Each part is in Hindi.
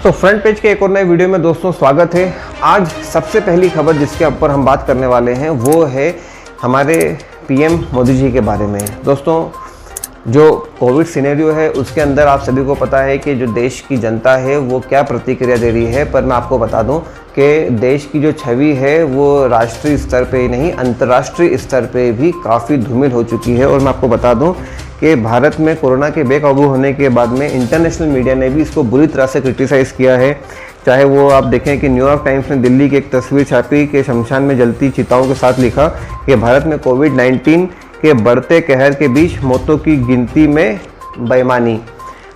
तो फ्रंट पेज के एक और नए वीडियो में दोस्तों स्वागत है। आज सबसे पहली खबर जिसके ऊपर हम बात करने वाले हैं वो है हमारे पीएम मोदी जी के बारे में। दोस्तों, जो कोविड सिनेरियो है उसके अंदर आप सभी को पता है कि जो देश की जनता है वो क्या प्रतिक्रिया दे रही है, पर मैं आपको बता दूं कि देश की जो छवि है वो राष्ट्रीय स्तर पे ही नहीं अंतर्राष्ट्रीय स्तर पे भी काफ़ी धूमिल हो चुकी है। और मैं आपको बता दूं कि भारत में कोरोना के बेकाबू होने के बाद में इंटरनेशनल मीडिया ने भी इसको बुरी तरह से क्रिटिसाइज़ किया है। चाहे वो आप देखें कि न्यूयॉर्क टाइम्स ने दिल्ली की एक तस्वीर छापी कि शमशान में जलती चिताओं के साथ लिखा कि भारत में कोविड-19 के बढ़ते कहर के बीच मौतों की गिनती में बेईमानी।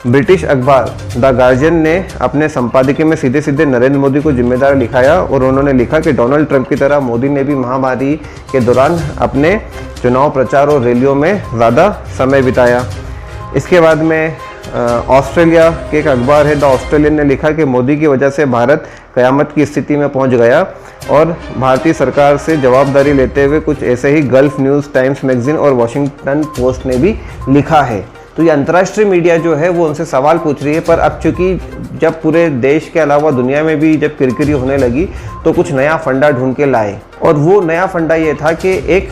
ब्रिटिश अखबार द गार्जियन ने अपने संपादकीय में सीधे सीधे नरेंद्र मोदी को जिम्मेदार लिखाया और उन्होंने लिखा कि डोनाल्ड ट्रंप की तरह मोदी ने भी महामारी के दौरान अपने चुनाव प्रचार और रैलियों में ज़्यादा समय बिताया। इसके बाद में ऑस्ट्रेलिया के एक अखबार है द ऑस्ट्रेलियन ने लिखा कि मोदी की वजह से भारत क़यामत की स्थिति में पहुंच गया और भारतीय सरकार से जवाबदारी लेते हुए कुछ ऐसे ही गल्फ न्यूज़, टाइम्स मैगजीन और वॉशिंगटन पोस्ट ने भी लिखा है। तो ये अंतर्राष्ट्रीय मीडिया जो है वो उनसे सवाल पूछ रही है, पर अब चूंकि जब पूरे देश के अलावा दुनिया में भी जब किरकिरी होने लगी तो कुछ नया फंडा ढूंढ के लाए। और वो नया फंडा ये था कि एक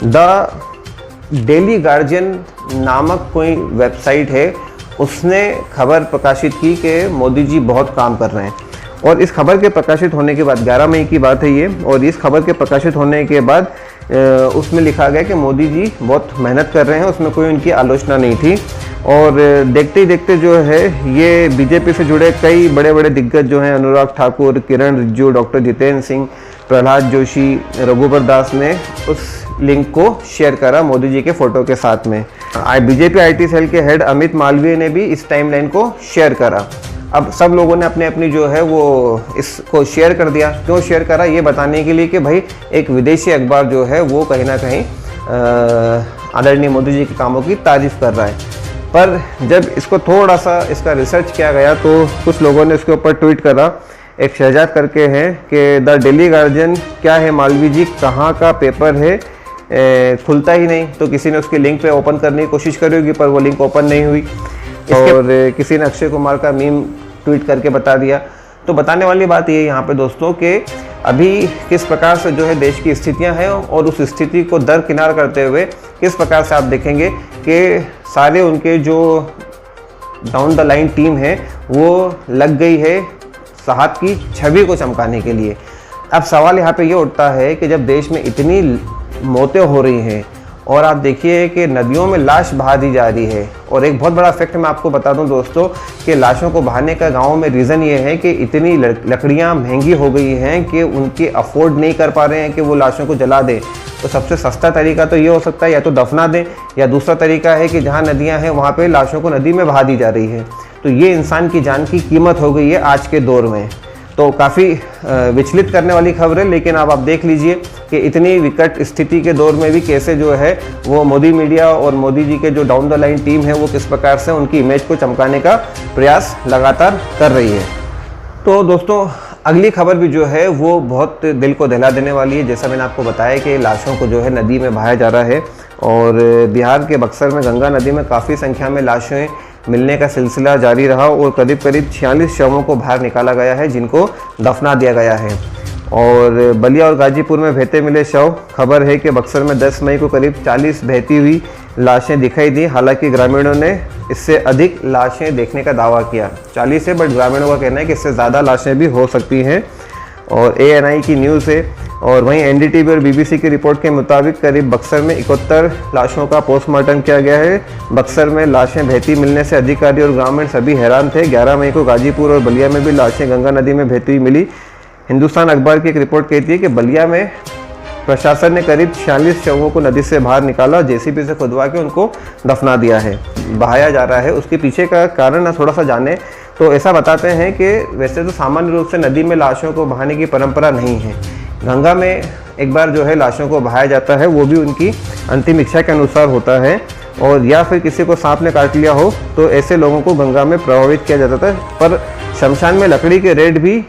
द डेली गार्जियन नामक कोई वेबसाइट है, उसने खबर प्रकाशित की कि मोदी जी बहुत काम कर रहे हैं। और इस खबर के प्रकाशित होने के बाद 11 मई की बात है ये, और इस खबर के प्रकाशित होने के बाद उसमें लिखा गया कि मोदी जी बहुत मेहनत कर रहे हैं, उसमें कोई उनकी आलोचना नहीं थी। और देखते ही देखते जो है ये बीजेपी से जुड़े कई बड़े बड़े दिग्गज जो हैं, अनुराग ठाकुर, किरण रिजिजू, डॉक्टर जितेंद्र सिंह, प्रहलाद जोशी, रघुबर दास ने उस लिंक को शेयर करा मोदी जी के फोटो के साथ में। बीजेपी आईटी सेल के हेड अमित मालवीय ने भी इस टाइमलाइन को शेयर करा। अब सब लोगों ने अपने अपनी जो है वो इसको शेयर कर दिया। क्यों शेयर करा? ये बताने के लिए कि भाई एक विदेशी अखबार जो है वो कहीं ना कहीं आदरणीय मोदी जी के कामों की तारीफ कर रहा है। पर जब इसको थोड़ा सा इसका रिसर्च किया गया तो कुछ लोगों ने इसके ऊपर ट्वीट करा। एक शहजाद करके है कि द डेली गार्जियन क्या है मालवीय जी, कहाँ का पेपर है, खुलता ही नहीं। तो किसी ने उसकी लिंक पे ओपन करने की कोशिश करी होगी पर वो लिंक ओपन नहीं हुई। और किसी ने अक्षय कुमार का मीम ट्वीट करके बता दिया। तो बताने वाली बात ये यहाँ पे दोस्तों कि अभी किस प्रकार से जो है देश की स्थितियाँ हैं और उस स्थिति को दरकिनार करते हुए किस प्रकार से आप देखेंगे कि सारे उनके जो डाउन द लाइन टीम है वो लग गई है साहब की छवि को चमकाने के लिए। अब सवाल यहाँ पे ये उठता है कि जब देश में इतनी मौतें हो रही हैं और आप देखिए कि नदियों में लाश बहा दी जा रही है, और एक बहुत बड़ा फैक्ट मैं आपको बता दूं दोस्तों कि लाशों को बहाने का गाँव में रीज़न ये है कि इतनी लकड़ियाँ महंगी हो गई हैं कि उनके अफोर्ड नहीं कर पा रहे हैं कि वो लाशों को जला दें। तो सबसे सस्ता तरीका तो ये हो सकता है या तो दफना दें, या दूसरा तरीका है कि जहाँ नदियाँ हैं वहाँ पर लाशों को नदी में बहा दी जा रही है। तो ये इंसान की जान की कीमत हो गई है आज के दौर में। तो काफ़ी विचलित करने वाली खबर है, लेकिन अब आप देख लीजिए कि इतनी विकट स्थिति के दौर में भी कैसे जो है वो मोदी मीडिया और मोदी जी के जो डाउन द लाइन टीम है वो किस प्रकार से उनकी इमेज को चमकाने का प्रयास लगातार कर रही है। तो दोस्तों, अगली खबर भी जो है वो बहुत दिल को दहला देने वाली है। जैसा मैंने आपको बताया कि लाशों को जो है नदी में बहाया जा रहा है, और बिहार के बक्सर में गंगा नदी में काफ़ी संख्या में लाशें मिलने का सिलसिला जारी रहा और करीब 46 शवों को बाहर निकाला गया है जिनको दफना दिया गया है। और बलिया और गाजीपुर में बहते मिले शव। खबर है कि बक्सर में 10 मई को करीब 40 बहती हुई लाशें दिखाई दी। हालांकि ग्रामीणों ने इससे अधिक लाशें देखने का दावा किया। 40 है, बट ग्रामीणों का कहना है कि इससे ज़्यादा लाशें भी हो सकती हैं। और ANI की न्यूज़ है। और वहीं NDTV और BBC की रिपोर्ट के मुताबिक करीब बक्सर में 71 लाशों का पोस्टमार्टम किया गया है। बक्सर में लाशें बहती मिलने से अधिकारी और ग्रामीण सभी हैरान थे। 11 मई को गाजीपुर और बलिया में भी लाशें गंगा नदी में बहती हुई मिली। हिंदुस्तान अखबार की एक रिपोर्ट कहती है कि बलिया में प्रशासन ने करीब 46 शवों को नदी से बाहर निकाला और JCB से खुदवा के उनको दफना दिया है, बहाया जा रहा है। उसके पीछे का कारण ना थोड़ा सा जाने तो ऐसा बताते हैं कि वैसे तो सामान्य रूप से नदी में लाशों को बहाने की परंपरा नहीं है। गंगा में एक बार जो है लाशों को बहाया जाता है, वो भी उनकी अंतिम इच्छा के अनुसार होता है, और या फिर किसी को सांप ने काट लिया हो तो ऐसे लोगों को गंगा में प्रभावित किया जाता था। पर शमशान में लकड़ी के रेट भी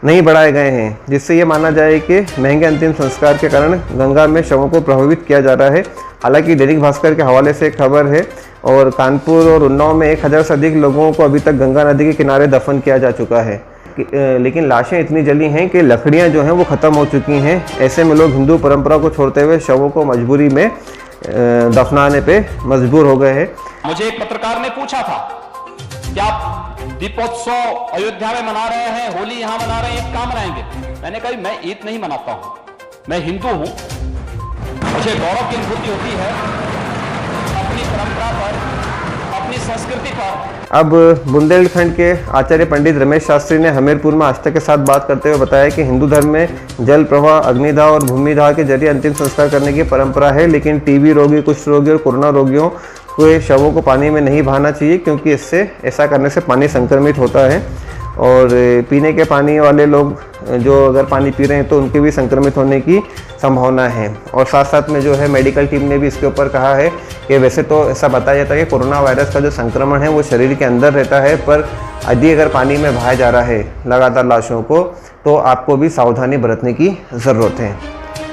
नहीं बढ़ाए गए हैं, जिससे ये माना जाए कि महंगे अंतिम संस्कार के कारण गंगा में शवों को प्रभावित किया जा रहा है। हालांकि दैनिक भास्कर के हवाले से एक खबर है और कानपुर और उन्नाव में 1000 से अधिक लोगों को अभी तक गंगा नदी के किनारे दफन किया जा चुका है। लेकिन लाशें इतनी जली हैं कि लकड़ियां जो हैं वो ख़त्म हो चुकी हैं। ऐसे में लोग हिंदू परंपरा को छोड़ते हुए शवों को मजबूरी में दफनाने पे मजबूर हो गए हैं। मुझे एक पत्रकार ने पूछा था कि आप दीपोत्सव अयोध्या में मना रहे हैं, होली यहां मना रहे हैं, ईद कहां मनाएंगे? मैंने कहा मैं ईद नहीं मनाता हूं, मैं हिंदू हूं। मुझे गौरव की अनुभूति होती है अपनी परंपरा पर, अपनी संस्कृति पर। अब बुंदेलखंड के आचार्य पंडित रमेश शास्त्री ने हमीरपुर में आस्था के साथ बात करते हुए बताया कि हिंदू धर्म में जल प्रवाह, अग्निदाह और भूमिदाह के जरिए अंतिम संस्कार करने की परंपरा है, लेकिन टीबी रोगी, कुष्ठ रोगी और कोरोना रोगियों के शवों को पानी में नहीं बहाना चाहिए, क्योंकि इससे ऐसा करने से पानी संक्रमित होता है और पीने के पानी वाले लोग जो अगर पानी पी रहे हैं तो उनके भी संक्रमित होने की संभावना है। और साथ साथ में जो है मेडिकल टीम ने भी इसके ऊपर कहा है कि वैसे तो ऐसा बताया जाता है कि कोरोना वायरस का जो संक्रमण है वो शरीर के अंदर रहता है, पर यदि अगर पानी में बहाया जा रहा है लगातार लाशों को, तो आपको भी सावधानी बरतने की ज़रूरत है।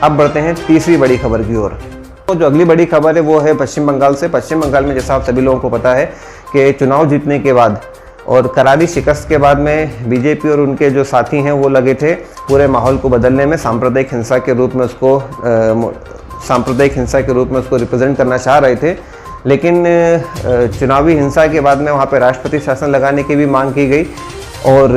अब बढ़ते हैं तीसरी बड़ी खबर की ओर। तो जो अगली बड़ी खबर है वो है पश्चिम बंगाल से। पश्चिम बंगाल में जैसा आप सभी लोगों को पता है कि चुनाव जीतने के बाद और करारी शिकस्त के बाद में बीजेपी और उनके जो साथी हैं वो लगे थे पूरे माहौल को बदलने में, सांप्रदायिक हिंसा के रूप में उसको रिप्रेजेंट करना चाह रहे थे। लेकिन चुनावी हिंसा के बाद में वहाँ पे राष्ट्रपति शासन लगाने की भी मांग की गई और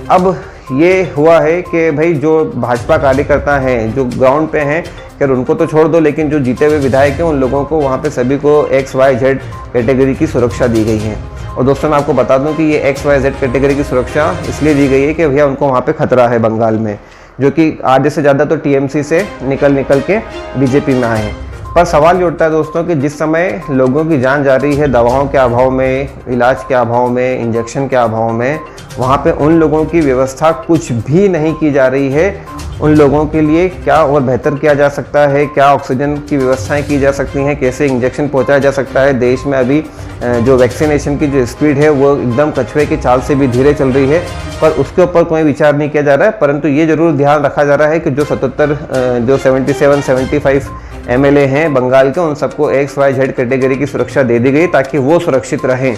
अब ये हुआ है कि भाई जो भाजपा कार्यकर्ता हैं जो ग्राउंड पे हैं, खैर उनको तो छोड़ दो, लेकिन जो जीते हुए विधायक हैं उन लोगों को वहाँ पे सभी को XYZ कैटेगरी की सुरक्षा दी गई है। और दोस्तों मैं आपको बता दूं कि ये XYZ कैटेगरी की सुरक्षा इसलिए दी गई है कि भैया उनको वहाँ पे खतरा है बंगाल में, जो कि आधे से ज़्यादा तो TMC से निकल के बीजेपी में आए हैं। पर सवाल ये उठता है दोस्तों कि जिस समय लोगों की जान जा रही है दवाओं के अभाव में, इलाज के अभाव में, इंजेक्शन के अभाव में, वहाँ पे उन लोगों की व्यवस्था कुछ भी नहीं की जा रही है। उन लोगों के लिए क्या और बेहतर किया जा सकता है, क्या ऑक्सीजन की व्यवस्थाएं की जा सकती हैं, कैसे इंजेक्शन पहुंचाया जा सकता है। देश में अभी जो वैक्सीनेशन की जो स्पीड है वो एकदम कछुए की चाल से भी धीरे चल रही है, पर उसके ऊपर कोई विचार नहीं किया जा रहा है। परंतु ये जरूर ध्यान रखा जा रहा है कि जो 77-75 MLA हैं बंगाल के, उन सबको XYZ कैटेगरी की सुरक्षा दे दी गई ताकि वो सुरक्षित रहें।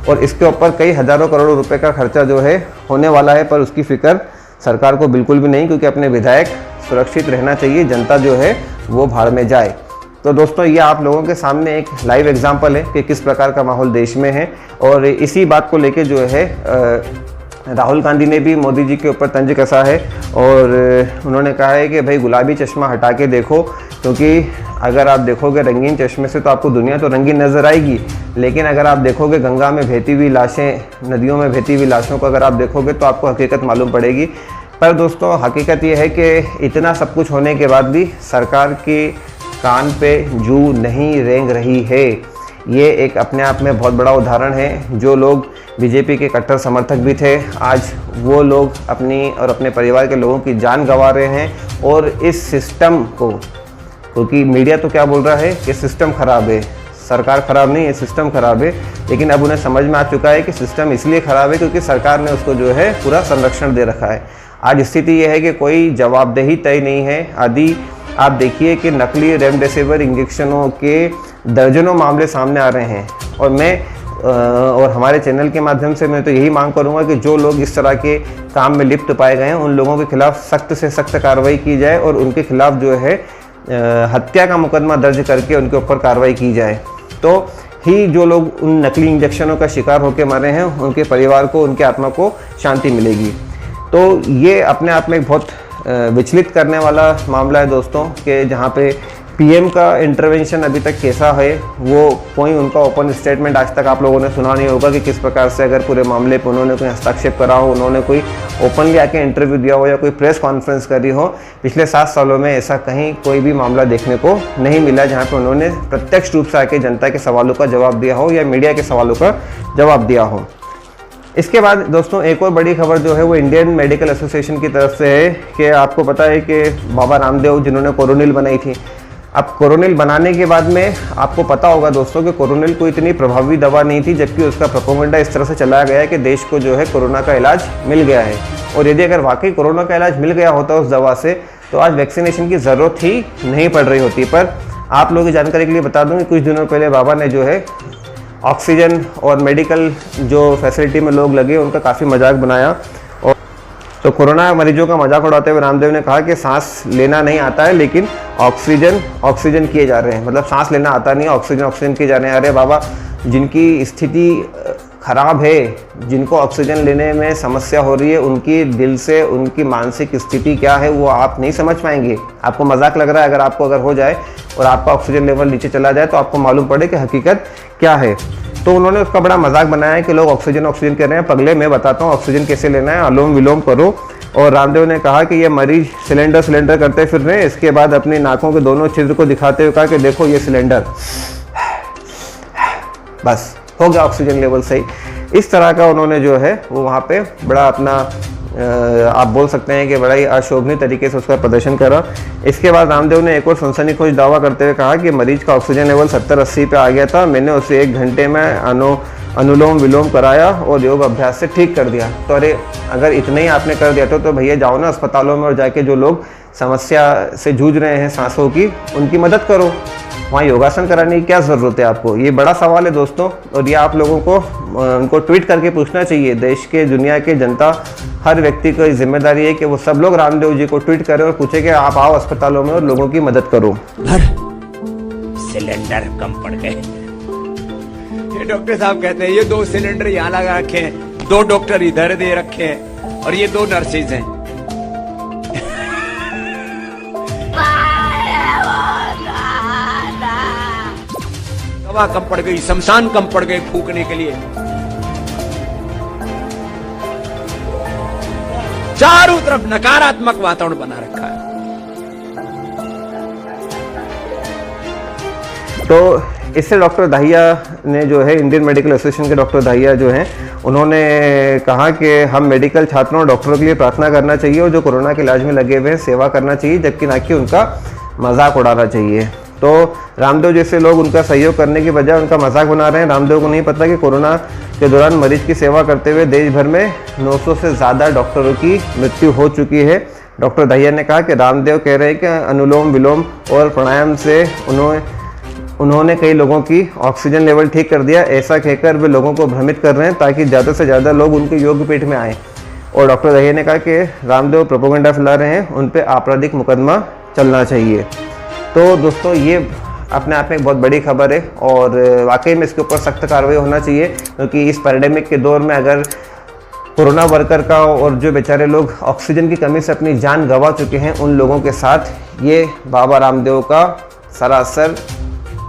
और इसके ऊपर कई हज़ारों करोड़ों रुपए का खर्चा जो है होने वाला है, पर उसकी फिक्र सरकार को बिल्कुल भी नहीं, क्योंकि अपने विधायक सुरक्षित रहना चाहिए, जनता जो है वो भाड़ में जाए। तो दोस्तों ये आप लोगों के सामने एक लाइव एग्जांपल है कि किस प्रकार का माहौल देश में है। और इसी बात को लेके जो है राहुल गांधी ने भी मोदी जी के ऊपर तंज कसा है और उन्होंने कहा है कि भाई गुलाबी चश्मा हटा के देखो, क्योंकि अगर आप देखोगे रंगीन चश्मे से तो आपको दुनिया तो रंगीन नज़र आएगी, लेकिन अगर आप देखोगे गंगा में बहती हुई लाशें, नदियों में बहती हुई लाशों को अगर आप देखोगे तो आपको हकीकत मालूम पड़ेगी। पर दोस्तों हकीकत ये है कि इतना सब कुछ होने के बाद भी सरकार के कान पे जू नहीं रेंग रही है। ये एक अपने आप में बहुत बड़ा उदाहरण है। जो लोग बीजेपी के कट्टर समर्थक भी थे, आज वो लोग अपनी और अपने परिवार के लोगों की जान गंवा रहे हैं। और इस सिस्टम को, क्योंकि मीडिया तो क्या बोल रहा है कि सिस्टम ख़राब है, सरकार ख़राब नहीं है, सिस्टम ख़राब है, लेकिन अब उन्हें समझ में आ चुका है कि सिस्टम इसलिए ख़राब है क्योंकि सरकार ने उसको जो है पूरा संरक्षण दे रखा है। आज स्थिति यह है कि कोई जवाबदेही तय नहीं है। आदि आप देखिए कि नकली रेमडेसिविर इंजेक्शनों के दर्जनों मामले सामने आ रहे हैं। और मैं और हमारे चैनल के माध्यम से मैं तो यही मांग करूंगा कि जो लोग इस तरह के काम में लिप्त पाए गए हैं उन लोगों के खिलाफ सख्त से सख्त कार्रवाई की जाए और उनके खिलाफ जो है हत्या का मुकदमा दर्ज करके उनके ऊपर कार्रवाई की जाए। तो ही जो लोग उन नकली इंजेक्शनों का शिकार होकर मरे हैं उनके परिवार को, उनके आत्मा को शांति मिलेगी। तो ये अपने आप में एक बहुत विचलित करने वाला मामला है दोस्तों, कि जहाँ पे पीएम का इंटरवेंशन अभी तक कैसा है, वो कोई उनका ओपन स्टेटमेंट आज तक आप लोगों ने सुना नहीं होगा कि किस प्रकार से अगर पूरे मामले पर उन्होंने कोई हस्तक्षेप करा हो, उन्होंने कोई ओपनली आके इंटरव्यू दिया हो या कोई प्रेस कॉन्फ्रेंस करी हो। पिछले 7 सालों में ऐसा कहीं कोई भी मामला देखने को नहीं मिला जहाँ पर उन्होंने प्रत्यक्ष रूप से आके जनता के सवालों का जवाब दिया हो या मीडिया के सवालों का जवाब दिया हो। इसके बाद दोस्तों एक और बड़ी खबर जो है वो इंडियन मेडिकल एसोसिएशन की तरफ से है कि आपको पता है कि बाबा रामदेव जिन्होंने कोरोनिल बनाई थी, अब कोरोनिल बनाने के बाद में आपको पता होगा दोस्तों कि कोरोनिल कोई इतनी प्रभावी दवा नहीं थी, जबकि उसका प्रोपेगेंडा इस तरह से चलाया गया है कि देश को जो है कोरोना का इलाज मिल गया है। और यदि अगर वाकई कोरोना का इलाज मिल गया होता उस दवा से तो आज वैक्सीनेशन की ज़रूरत ही नहीं पड़ रही होती। पर आप लोगों की जानकारी के लिए बता दूं कि कुछ दिनों पहले बाबा ने जो है ऑक्सीजन और मेडिकल जो फैसिलिटी में लोग लगे उनका काफ़ी मजाक बनाया। और तो कोरोना मरीजों का मजाक उड़ाते हुए रामदेव ने कहा कि सांस लेना नहीं आता है लेकिन ऑक्सीजन किए जा रहे हैं, मतलब सांस लेना आता नहीं है, ऑक्सीजन किए जा रहे हैं। अरे बाबा, जिनकी स्थिति खराब है, जिनको ऑक्सीजन लेने में समस्या हो रही है, उनकी दिल से उनकी मानसिक स्थिति क्या है वो आप नहीं समझ पाएंगे। आपको मजाक लग रहा है, आपको अगर हो जाए और आपका ऑक्सीजन लेवल नीचे चला जाए तो आपको मालूम पड़े कि हकीकत क्या है। तो उन्होंने उसका बड़ा मजाक बनाया कि लोग ऑक्सीजन कर रहे हैं। पगले, मैं बताता हूँ ऑक्सीजन कैसे लेना है, अनुलोम विलोम करो। और रामदेव ने कहा कि ये मरीज सिलेंडर करते फिर रहे हैं। इसके बाद अपनी नाकों के दोनों छिद्र को दिखाते हुए कहा कि देखो ये सिलेंडर, बस हो गया ऑक्सीजन लेवल सही। इस तरह का उन्होंने जो है वो वहाँ पे बड़ा अपना आप बोल सकते हैं कि बड़ा ही अशोभनीय तरीके से उसका प्रदर्शन करा। इसके बाद रामदेव ने एक और सनसनीखेज दावा करते हुए कहा कि मरीज का ऑक्सीजन लेवल 70-80 पे आ गया था, मैंने उसे 1 घंटे में अनुलोम विलोम कराया और योग अभ्यास से ठीक कर दिया। तो अरे, अगर इतने ही आपने कर दिया तो भैया जाओ ना अस्पतालों में और जाके जो लोग समस्या से जूझ रहे हैं सांसों की, उनकी मदद करो। वहाँ योगासन कराने की क्या ज़रूरत है आपको? ये बड़ा सवाल है दोस्तों, और ये आप लोगों को उनको ट्वीट करके पूछना चाहिए। देश के, दुनिया के जनता, हर व्यक्ति की जिम्मेदारी है कि वो सब लोग रामदेव जी को ट्वीट करें और पूछे कि आप आओ अस्पतालों में और लोगों की मदद करो। सिलेंडर कम पड़ गए। ये डॉक्टर साहब कहते हैं ये 2 सिलेंडर यहाँ लगा रखे हैं, 2 डॉक्टर इधर दे रखे हैं और ये 2 नर्सेज हैं। दवा कम पड़ गई, शमशान कम पड़ गए फूकने के लिए। चारों तरफ नकारात्मक वातावरण बना रखा है। तो इससे डॉक्टर दाहिया ने जो है, इंडियन मेडिकल एसोसिएशन के डॉक्टर दाहिया जो हैं, उन्होंने कहा कि हम मेडिकल छात्रों और डॉक्टरों के लिए प्रार्थना करना चाहिए और जो कोरोना के इलाज में लगे हुए हैं सेवा करना चाहिए, जबकि ना कि उनका मजाक उड़ाना चाहिए। तो रामदेव जैसे लोग उनका सहयोग करने की बजाय उनका मजाक बना रहे हैं। रामदेव को नहीं पता कि कोरोना के दौरान मरीज की सेवा करते हुए देश भर में 900 से ज़्यादा डॉक्टरों की मृत्यु हो चुकी है। डॉक्टर दाहिया ने कहा कि रामदेव कह रहे हैं कि अनुलोम विलोम और प्राणायाम से उन्होंने कई लोगों की ऑक्सीजन लेवल ठीक कर दिया। ऐसा कहकर वे लोगों को भ्रमित कर रहे हैं ताकि ज़्यादा से ज़्यादा लोग उनके योग पीठ में आए। और डॉक्टर दाहिया ने कहा कि रामदेव प्रोपेगेंडा फैला रहे हैं, उन पर आपराधिक मुकदमा चलना चाहिए। तो दोस्तों, ये अपने आप में एक बहुत बड़ी खबर है और वाकई में इसके ऊपर सख्त कार्रवाई होना चाहिए, क्योंकि इस पैंडेमिक के दौर में अगर कोरोना वर्कर का और जो बेचारे लोग ऑक्सीजन की कमी से अपनी जान गंवा चुके हैं उन लोगों के साथ ये बाबा रामदेव का सरासर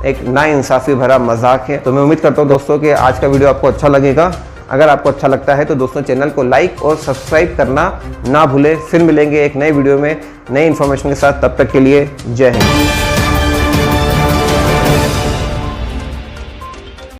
एक नाइंसाफ़ी भरा मजाक है। तो मैं उम्मीद करता हूँ दोस्तों कि आज का वीडियो आपको अच्छा लगेगा। अगर आपको अच्छा लगता है तो दोस्तों चैनल को लाइक और सब्सक्राइब करना ना भूलें। फिर मिलेंगे एक नए वीडियो में नई इन्फॉर्मेशन के साथ, तब तक के लिए जय हिंद।